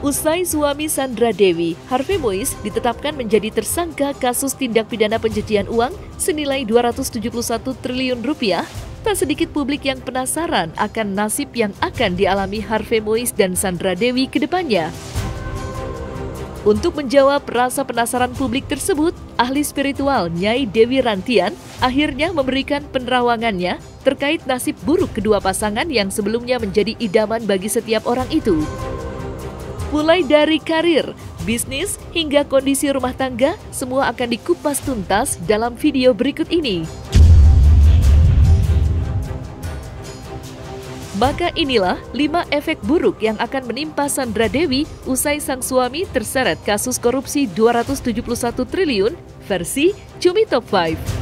Usai suami Sandra Dewi, Harvey Mois ditetapkan menjadi tersangka kasus tindak pidana pencucian uang senilai 271 triliun rupiah, tak sedikit publik yang penasaran akan nasib yang akan dialami Harvey Mois dan Sandra Dewi ke depannya. Untuk menjawab rasa penasaran publik tersebut, ahli spiritual Nyai Dewi Rantian akhirnya memberikan penerawangannya terkait nasib buruk kedua pasangan yang sebelumnya menjadi idaman bagi setiap orang itu. Mulai dari karir, bisnis, hingga kondisi rumah tangga, semua akan dikupas tuntas dalam video berikut ini. Maka inilah 5 efek buruk yang akan menimpa Sandra Dewi usai sang suami terseret kasus korupsi 271 triliun versi Cumi Top 5.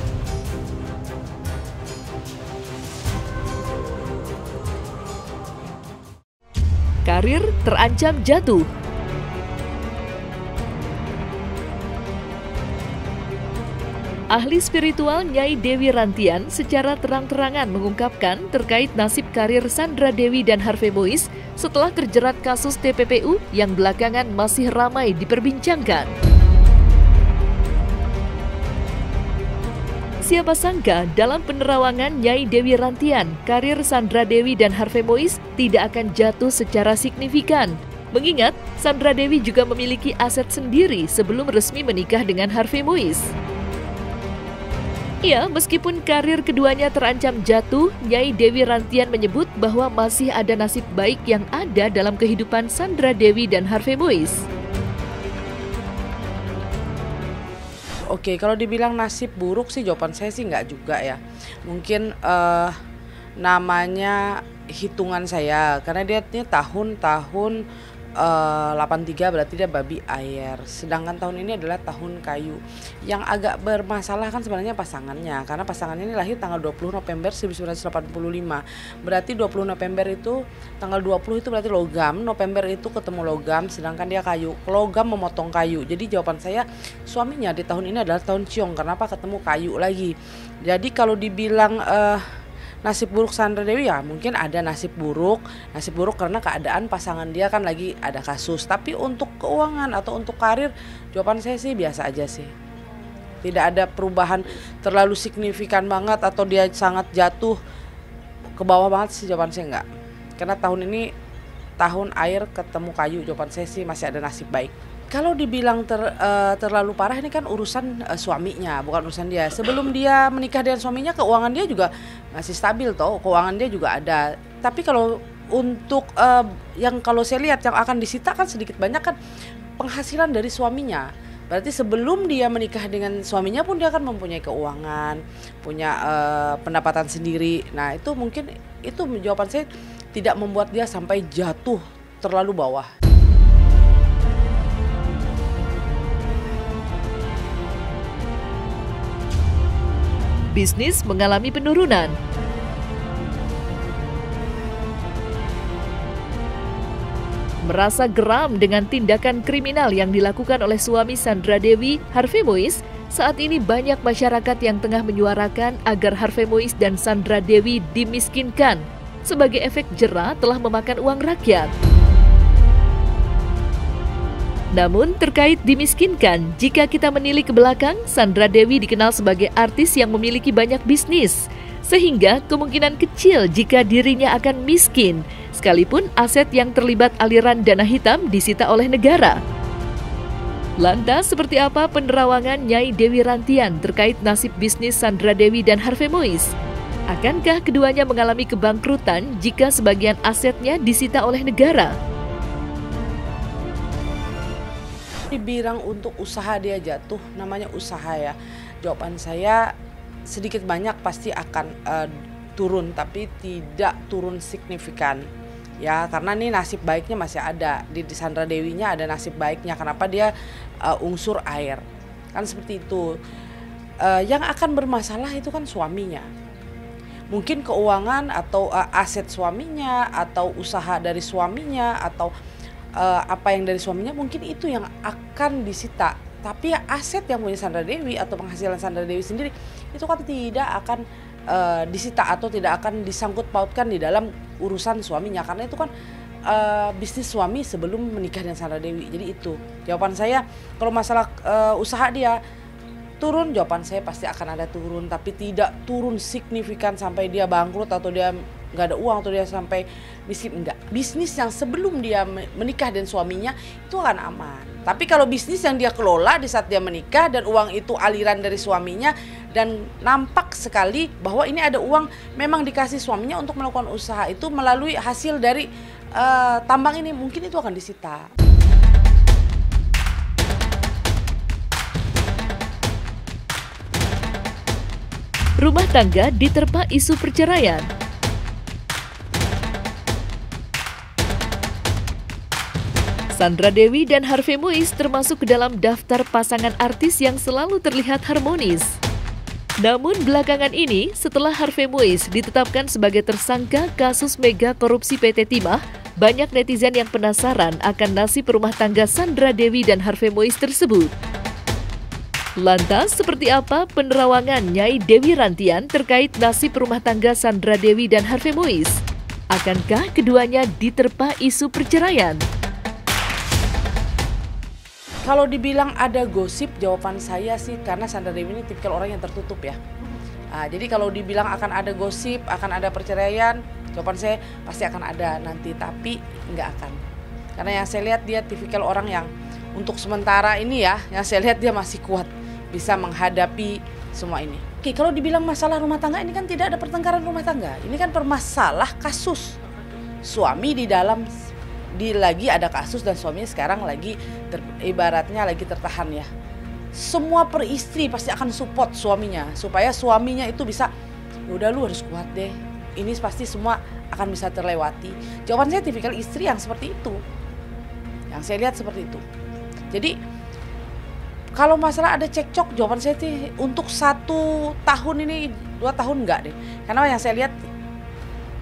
Karir terancam jatuh. Ahli spiritual Nyai Dewi Rantian secara terang-terangan mengungkapkan terkait nasib karir Sandra Dewi dan Harvey Mois setelah terjerat kasus TPPU yang belakangan masih ramai diperbincangkan. Siapa sangka dalam penerawangan Nyai Dewi Rantian, karir Sandra Dewi dan Harvey Mois tidak akan jatuh secara signifikan. Mengingat Sandra Dewi juga memiliki aset sendiri sebelum resmi menikah dengan Harvey Mois. Ya, meskipun karir keduanya terancam jatuh, Nyai Dewi Rantian menyebut bahwa masih ada nasib baik yang ada dalam kehidupan Sandra Dewi dan Harvey Mois. Oke, kalau dibilang nasib buruk sih jawaban saya sih nggak juga ya. Mungkin namanya hitungan saya, karena dia ini tahun 83 berarti dia babi air. Sedangkan tahun ini adalah tahun kayu. Yang agak bermasalah kan sebenarnya pasangannya, karena pasangannya ini lahir tanggal 20 November 1985. Berarti 20 November itu, tanggal 20 itu berarti logam, November itu ketemu logam, sedangkan dia kayu. Logam memotong kayu. Jadi jawaban saya, suaminya di tahun ini adalah tahun ciong. Kenapa ketemu kayu lagi? Jadi kalau dibilang nasib buruk Sandra Dewi, ya mungkin ada nasib buruk karena keadaan pasangan dia kan lagi ada kasus. Tapi untuk keuangan atau untuk karir, jawaban saya sih biasa aja sih. Tidak ada perubahan terlalu signifikan banget atau dia sangat jatuh ke bawah banget sih, jawaban saya enggak. Karena tahun ini tahun air ketemu kayu, jawaban saya sih masih ada nasib baik. Kalau dibilang terlalu parah, ini kan urusan suaminya, bukan urusan dia. Sebelum dia menikah dengan suaminya, keuangan dia juga masih stabil toh, keuangan dia juga ada. Tapi kalau untuk yang kalau saya lihat yang akan disita kan sedikit banyak kan penghasilan dari suaminya. Berarti sebelum dia menikah dengan suaminya pun dia akan mempunyai keuangan, punya pendapatan sendiri. Nah itu mungkin itu jawaban saya tidak membuat dia sampai jatuh terlalu bawah. Bisnis mengalami penurunan. Merasa geram dengan tindakan kriminal yang dilakukan oleh suami Sandra Dewi, Harvey Mois, saat ini banyak masyarakat yang tengah menyuarakan agar Harvey Mois dan Sandra Dewi dimiskinkan sebagai efek jera telah memakan uang rakyat. Namun terkait dimiskinkan, jika kita menilik ke belakang, Sandra Dewi dikenal sebagai artis yang memiliki banyak bisnis, sehingga kemungkinan kecil jika dirinya akan miskin, sekalipun aset yang terlibat aliran dana hitam disita oleh negara. Lantas seperti apa penerawangan Nyai Dewi Rantian terkait nasib bisnis Sandra Dewi dan Harvey Mois? Akankah keduanya mengalami kebangkrutan jika sebagian asetnya disita oleh negara? Dibilang untuk usaha dia jatuh, namanya usaha ya. Jawaban saya sedikit banyak pasti akan turun, tapi tidak turun signifikan. Ya, karena nih nasib baiknya masih ada. Di Sandra Dewinya ada nasib baiknya. Kenapa dia unsur air? Kan seperti itu. Yang akan bermasalah itu kan suaminya. Mungkin keuangan atau aset suaminya, atau usaha dari suaminya, atau apa yang dari suaminya, mungkin itu yang akan disita. Tapi aset yang punya Sandra Dewi atau penghasilan Sandra Dewi sendiri itu kan tidak akan disita atau tidak akan disangkut pautkan di dalam urusan suaminya, karena itu kan bisnis suami sebelum menikah dengan Sandra Dewi. Jadi itu jawaban saya. Kalau masalah usaha dia turun, jawaban saya pasti akan ada turun, tapi tidak turun signifikan sampai dia bangkrut atau dia nggak ada uang atau dia sampai miskin, enggak. Bisnis yang sebelum dia menikah dengan suaminya itu akan aman. Tapi kalau bisnis yang dia kelola di saat dia menikah dan uang itu aliran dari suaminya dan nampak sekali bahwa ini ada uang memang dikasih suaminya untuk melakukan usaha itu melalui hasil dari tambang ini, mungkin itu akan disita. Rumah tangga diterpa isu perceraian. Sandra Dewi dan Harvey Muiz termasuk ke dalam daftar pasangan artis yang selalu terlihat harmonis. Namun belakangan ini, setelah Harvey Muiz ditetapkan sebagai tersangka kasus mega korupsi PT Timah, banyak netizen yang penasaran akan nasib rumah tangga Sandra Dewi dan Harvey Muiz tersebut. Lantas, seperti apa penerawangan Nyai Dewi Rantian terkait nasib rumah tangga Sandra Dewi dan Harvey Muiz? Akankah keduanya diterpa isu perceraian? Kalau dibilang ada gosip, jawaban saya sih karena Sandra Dewi ini tipikal orang yang tertutup ya. Jadi kalau dibilang akan ada gosip, akan ada perceraian, jawaban saya pasti akan ada nanti, tapi nggak akan. Karena yang saya lihat dia tipikal orang yang untuk sementara ini ya, yang saya lihat dia masih kuat, bisa menghadapi semua ini. Oke, kalau dibilang masalah rumah tangga, ini kan tidak ada pertengkaran rumah tangga. Ini kan permasalah kasus. Suami di dalam, lagi ada kasus dan suaminya sekarang lagi, ibaratnya lagi tertahan ya. Semua peristri pasti akan support suaminya, supaya suaminya itu bisa, udah lu harus kuat deh. Ini pasti semua akan bisa terlewati. Jawaban saya tipikal istri yang seperti itu. Yang saya lihat seperti itu. Jadi kalau masalah ada cekcok, jawaban saya sih untuk 1 tahun ini, 2 tahun enggak deh. Karena yang saya lihat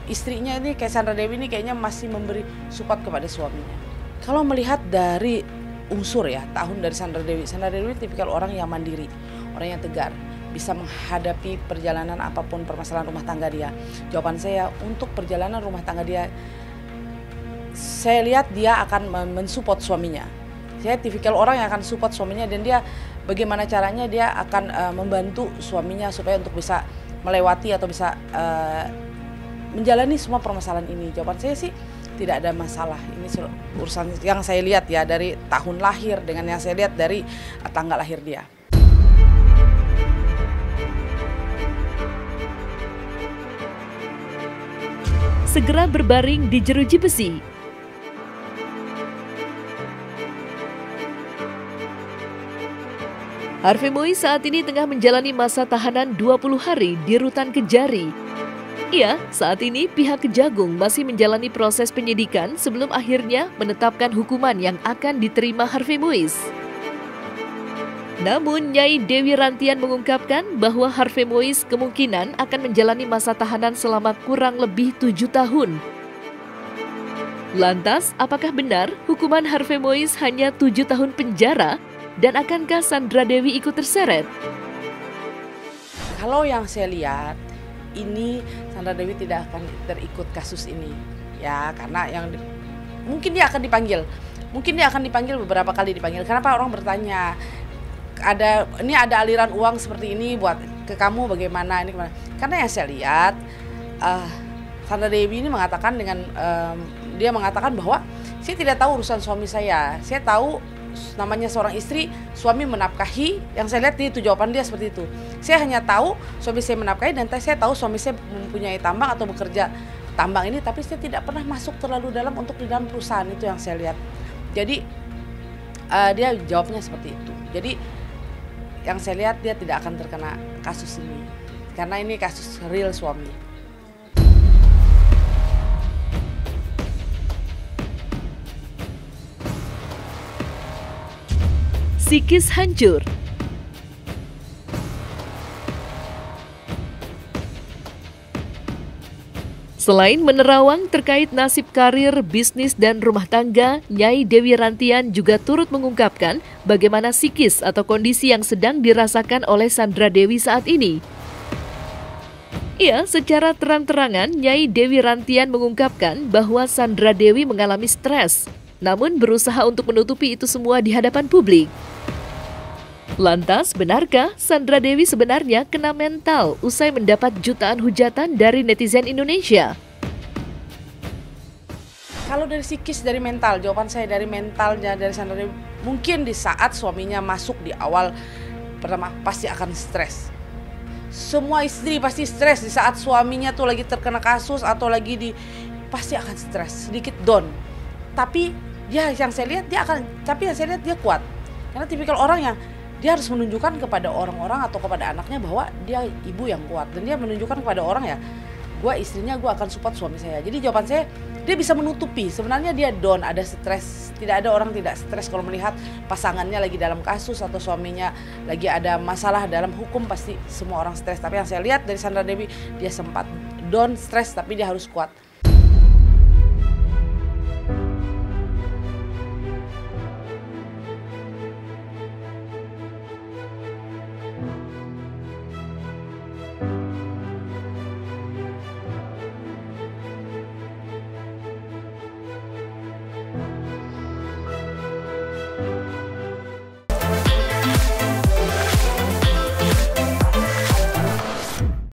istrinya ini kayak Sandra Dewi ini kayaknya masih memberi support kepada suaminya. Kalau melihat dari unsur ya, tahun dari Sandra Dewi tipikal orang yang mandiri, orang yang tegar, bisa menghadapi perjalanan apapun permasalahan rumah tangga dia. Jawaban saya untuk perjalanan rumah tangga dia, saya lihat dia akan mensupport suaminya. Saya tipikal orang yang akan support suaminya dan dia bagaimana caranya dia akan membantu suaminya supaya untuk bisa melewati atau bisa menjalani semua permasalahan ini. Jawaban saya sih tidak ada masalah. Ini urusan yang saya lihat ya dari tahun lahir dengan yang saya lihat dari tanggal lahir dia. Segera berbaring di jeruji besi. Harvey Muiz saat ini tengah menjalani masa tahanan 20 hari di Rutan Kejari. Iya, saat ini pihak Kejagung masih menjalani proses penyidikan sebelum akhirnya menetapkan hukuman yang akan diterima Harvey Muiz. Namun, Nyai Dewi Rantian mengungkapkan bahwa Harvey Muiz kemungkinan akan menjalani masa tahanan selama kurang lebih 7 tahun. Lantas, apakah benar hukuman Harvey Muiz hanya 7 tahun penjara? Dan akankah Sandra Dewi ikut terseret? Kalau yang saya lihat, ini Sandra Dewi tidak akan terikut kasus ini. Ya, karena mungkin dia akan dipanggil. Mungkin dia akan dipanggil beberapa kali dipanggil. Kenapa orang bertanya, ini ada aliran uang seperti ini buat ke kamu bagaimana ini gimana? Karena yang saya lihat, Sandra Dewi ini mengatakan dia mengatakan bahwa saya tidak tahu urusan suami saya. Saya tahu namanya seorang istri, suami menafkahi. Yang saya lihat itu jawaban dia seperti itu. Saya hanya tahu suami saya menafkahi dan saya tahu suami saya mempunyai tambang atau bekerja tambang ini, tapi saya tidak pernah masuk terlalu dalam untuk di dalam perusahaan. Itu yang saya lihat. Jadi dia jawabnya seperti itu. Jadi yang saya lihat dia tidak akan terkena kasus ini karena ini kasus real suami. Psikis hancur. Selain menerawang terkait nasib karir, bisnis, dan rumah tangga, Nyai Dewi Rantian juga turut mengungkapkan bagaimana psikis atau kondisi yang sedang dirasakan oleh Sandra Dewi saat ini. Ya, secara terang-terangan, Nyai Dewi Rantian mengungkapkan bahwa Sandra Dewi mengalami stres, namun berusaha untuk menutupi itu semua di hadapan publik. Lantas, benarkah Sandra Dewi sebenarnya kena mental usai mendapat jutaan hujatan dari netizen Indonesia? Kalau dari psikis, dari mental, jawaban saya dari mentalnya dari Sandra Dewi, mungkin di saat suaminya masuk di awal pertama pasti akan stres. Semua istri pasti stres di saat suaminya tuh lagi terkena kasus atau lagi pasti akan stres, sedikit down. Tapi yang saya lihat dia kuat. Karena tipikal orang yang dia harus menunjukkan kepada orang-orang atau kepada anaknya bahwa dia ibu yang kuat, dan dia menunjukkan kepada orang ya, gue istrinya, gue akan support suami saya. Jadi jawaban saya, dia bisa menutupi. Sebenarnya dia down, ada stres. Tidak ada orang tidak stres kalau melihat pasangannya lagi dalam kasus atau suaminya lagi ada masalah dalam hukum, pasti semua orang stres. Tapi yang saya lihat dari Sandra Dewi, dia sempat down, stres, tapi dia harus kuat.